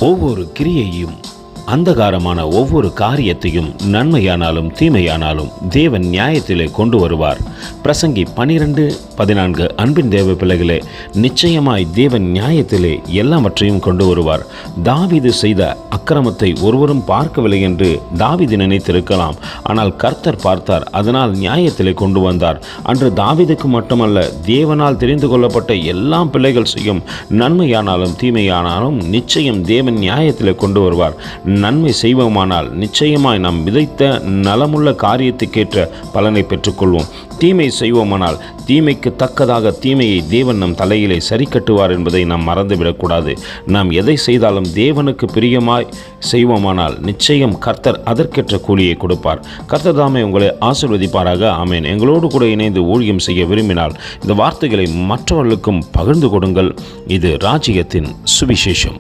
ஒவ்வொரு கிரியையும் அந்தகாரமான ஒவ்வொரு காரியத்தையும் நன்மையானாலும் தீமையானாலும் தேவன் நியாயத்திலே கொண்டு வருவார். பிரசங்கி 12:14. அன்பின் தேவ பிள்ளைகளே, நிச்சயமாய் தேவன் நியாயத்திலே எல்லாவற்றையும் கொண்டு வருவார். தாவீது செய்த அக்கிரமத்தை ஒருவரும் பார்க்கவில்லை என்று தாவீது நினைத்திருக்கலாம். ஆனால் கர்த்தர் பார்த்தார், அதனால் நியாயத்திலே கொண்டு வந்தார். அன்று தாவீதுக்கு மட்டுமல்ல, தேவனால் தெரிந்து கொள்ளப்பட்ட எல்லா பிள்ளைகள் செய்யும் நன்மையானாலும் தீமையானாலும் நிச்சயம் தேவன் நியாயத்திலே கொண்டு வருவார். நன்மை செய்வோமானால் நிச்சயமாய் நாம் விதைத்த நலமுள்ள காரியத்துக்கேற்ற பலனை பெற்றுக்கொள்வோம். தீமை செய்வோமானால் தீமைக்கு தக்கதாக தீமையை தேவன் நம் தலையிலே சரி கட்டுவார் என்பதை நாம் மறந்துவிடக்கூடாது. நாம் எதை செய்தாலும் தேவனுக்கு பிரியமாய் செய்வோமானால் நிச்சயம் கர்த்தர் அதற்கேற்ற கூலியை கொடுப்பார். கர்த்தர் தாமே உங்களை ஆசீர்வதிப்பாராக. ஆமென். எங்களோடு கூட இணைந்து ஊழியம் செய்ய விரும்பினால் இந்த வார்த்தைகளை மற்றவர்களுக்கும் பகிர்ந்து கொடுங்கள். இது ராஜ்யத்தின் சுவிசேஷம்.